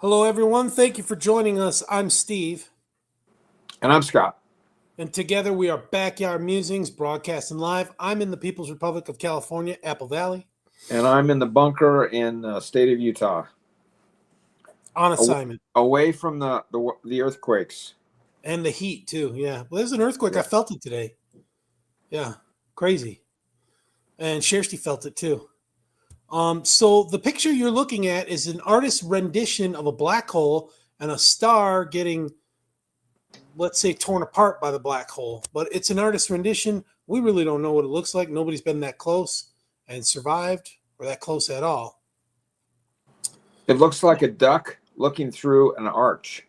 Hello, everyone. Thank you for joining us. I'm Steve, And I'm Scott. and together we are Backyard Musings, broadcasting live. I'm in the People's Republic of California, Apple Valley, And I'm in the bunker in the state of Utah, on assignment. away from the earthquakes. And the heat, too. Yeah. Well, there's an earthquake. Yeah. I felt it today. Yeah. Crazy. And Shersty felt it, too. So the picture you're looking at is an artist's rendition of a black hole and a star getting, let's say, torn apart by the black hole. But it's an artist's rendition. We really don't know what it looks like. Nobody's been that close and survived or that close at all. It looks like a duck looking through an arch.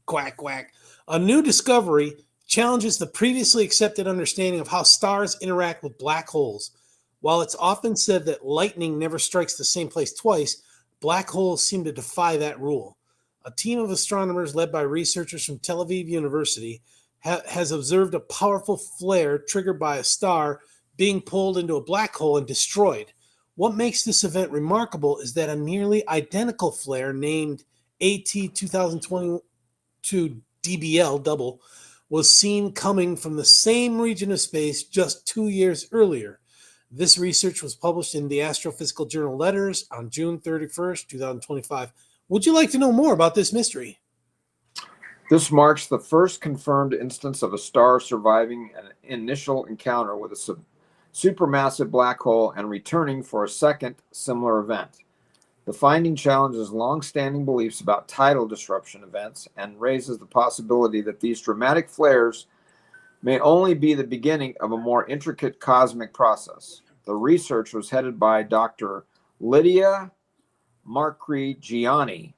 Quack, quack. A new discovery challenges the previously accepted understanding of how stars interact with black holes. While it's often said that lightning never strikes the same place twice, black holes seem to defy that rule. A team of astronomers led by researchers from Tel Aviv University has observed a powerful flare triggered by a star being pulled into a black hole and destroyed. What makes this event remarkable is that a nearly identical flare named AT 2022 DBL double was seen coming from the same region of space just 2 years earlier. This research was published in the Astrophysical Journal Letters on June 31st, 2025. Would you like to know more about this mystery? This marks the first confirmed instance of a star surviving an initial encounter with a supermassive black hole and returning for a second similar event. The finding challenges long-standing beliefs about tidal disruption events and raises the possibility that these dramatic flares may only be the beginning of a more intricate cosmic process. The research was headed by Dr. Lydia Marcrigiani,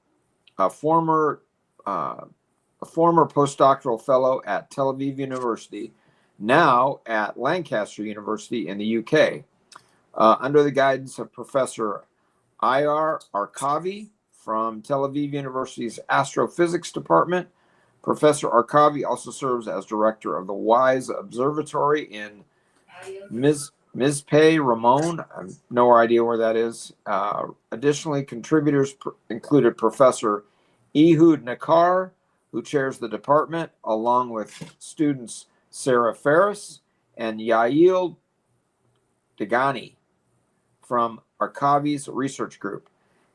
a former postdoctoral fellow at Tel Aviv University, now at Lancaster University in the UK, under the guidance of Professor Ir Arkavi from Tel Aviv University's Astrophysics Department. Professor Arkavi also serves as director of the WISE Observatory in Mizpeh Ramon. I have no idea where that is. Additionally, contributors included Professor Ehud Nakar, who chairs the department, along with students Sarah Ferris and Yael Degani from Arkavi's research group,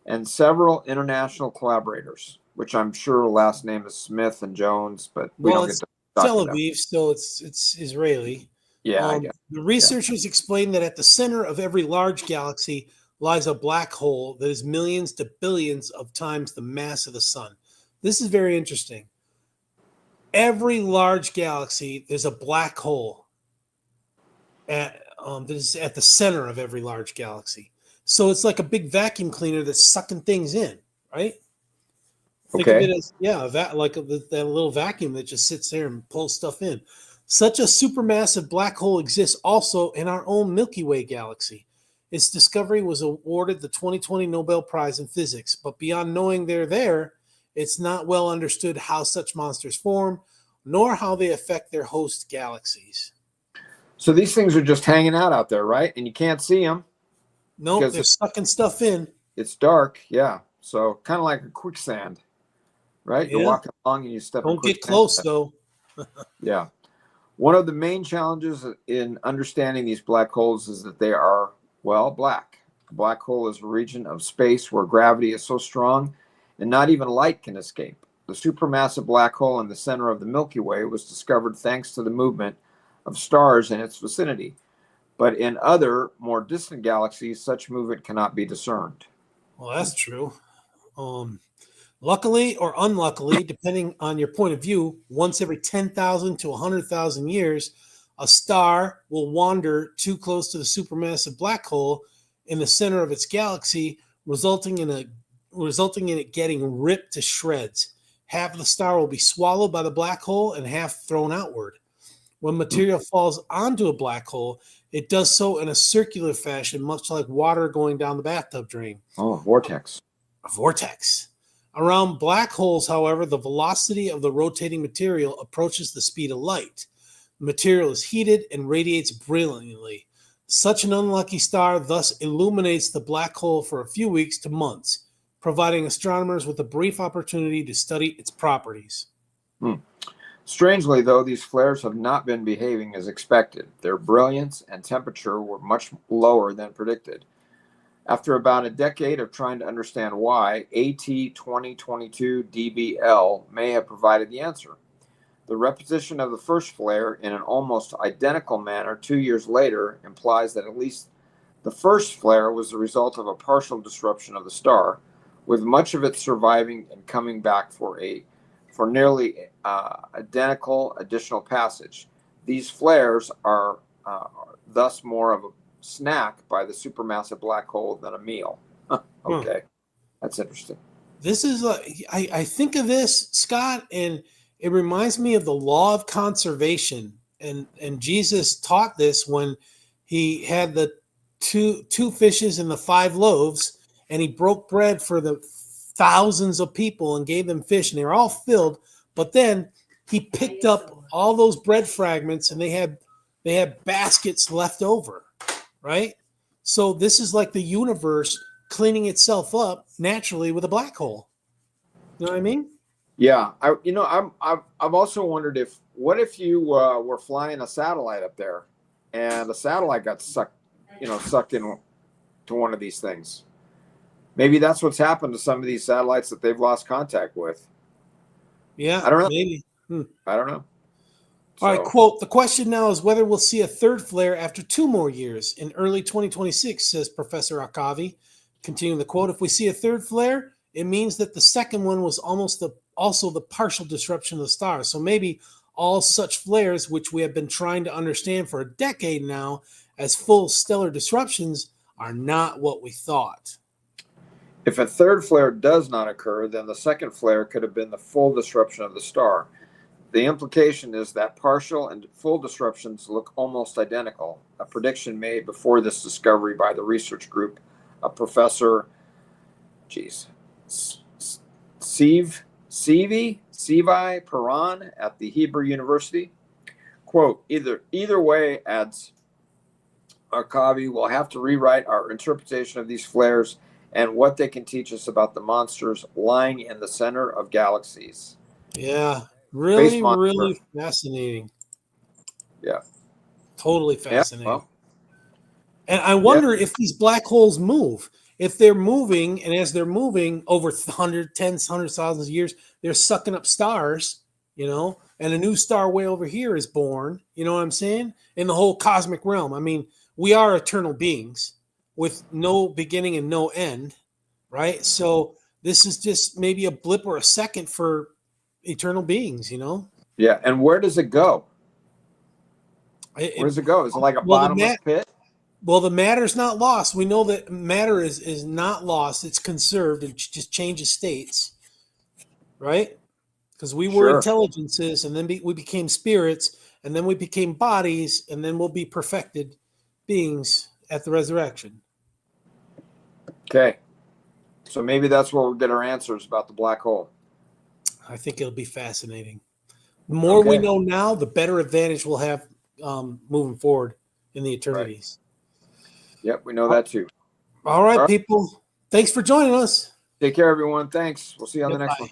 and several international collaborators, which I'm sure last name is Smith and Jones, but we don't get to talk Tel to them. Aviv, so it's Israeli. Yeah, I guess. The researchers explain that at the center of every large galaxy lies a black hole that is millions to billions of times the mass of the sun. This is very interesting. Every large galaxy, there's a black hole that is at the center of every large galaxy. So it's like a big vacuum cleaner that's sucking things in, right? Think of it as, that little vacuum that just sits there and pulls stuff in. Such a supermassive black hole exists also in our own Milky Way galaxy. Its discovery was awarded the 2020 Nobel Prize in Physics, but beyond knowing they're there, it's not well understood how such monsters form, nor how they affect their host galaxies. So these things are just hanging out there, right? And you can't see them. No, nope, they're sucking stuff in. It's dark, yeah. So kind of like a quicksand, right? Yeah. You're walking along and you step in quicksand. Don't get close, though. Yeah. One of the main challenges in understanding these black holes is that they are, black. A black hole is a region of space where gravity is so strong and not even light can escape. The supermassive black hole in the center of the Milky Way was discovered thanks to the movement of stars in its vicinity. But in other, more distant galaxies, such movement cannot be discerned. Well, that's true. Luckily or unluckily, depending on your point of view, once every 10,000 to 100,000 years, a star will wander too close to the supermassive black hole in the center of its galaxy, resulting in it getting ripped to shreds. Half of the star will be swallowed by the black hole and half thrown outward. When material falls onto a black hole, it does so in a circular fashion, much like water going down the bathtub drain. Oh, vortex. A vortex. Around black holes, however, the velocity of the rotating material approaches the speed of light. The material is heated and radiates brilliantly. Such an unlucky star thus illuminates the black hole for a few weeks to months, providing astronomers with a brief opportunity to study its properties. Strangely, though, these flares have not been behaving as expected. Their brilliance and temperature were much lower than predicted. After about a decade of trying to understand why, AT 2022 DBL may have provided the answer. The repetition of the first flare in an almost identical manner 2 years later implies that at least the first flare was the result of a partial disruption of the star, with much of it surviving and coming back for nearly identical additional passage. These flares are thus more of a snack by the supermassive black hole than a meal. Okay, that's interesting. This is I think of this, Scott, and it reminds me of the law of conservation. And Jesus taught this when he had the two fishes and the 5 loaves, and he broke bread for the thousands of people and gave them fish, and they were all filled. But then he picked up all those bread fragments, and they had baskets left over, right? So this is like the universe cleaning itself up naturally with a black hole. You know what I mean? Yeah, I've also wondered what if you were flying a satellite up there, and the satellite got sucked in to one of these things. Maybe that's what's happened to some of these satellites that they've lost contact with. Yeah, I don't know. Maybe. I don't know. All right, quote, the question now is whether we'll see a third flare after 2 more years in early 2026, says Professor Akavi. Continuing the quote, if we see a third flare, it means that the second one was also the partial disruption of the star. So maybe all such flares, which we have been trying to understand for a decade now as full stellar disruptions, are not what we thought. If a third flare does not occur, then the second flare could have been the full disruption of the star. The implication is that partial and full disruptions look almost identical, a prediction made before this discovery by the research group of Professor Sivi Paran at the Hebrew University. Quote, either way, adds Arkavi, we'll have to rewrite our interpretation of these flares and what they can teach us about the monsters lying in the center of galaxies. Yeah, really fascinating. Yeah. Totally fascinating. Yeah, well, and I wonder if these black holes move. If they're moving, and as they're moving over tens, hundreds, thousands of years, they're sucking up stars, and a new star way over here is born. You know what I'm saying? In the whole cosmic realm. I mean, we are eternal beings with no beginning and no end, right? So this is just maybe a blip or a second for eternal beings, Yeah, and where does it go? Where does it go? Is it like a bottomless pit? Well, the matter's not lost. We know that matter is not lost. It's conserved. It just changes states, right? Because we were intelligences, and then we became spirits, and then we became bodies, and then we'll be perfected beings at the resurrection. Okay. So maybe that's where we'll get our answers about the black hole. I think it'll be fascinating. The more we know now, the better advantage we'll have moving forward in the eternities. Right. Yep, we know that too. All right, people. Thanks for joining us. Take care, everyone. Thanks. We'll see you on the next one.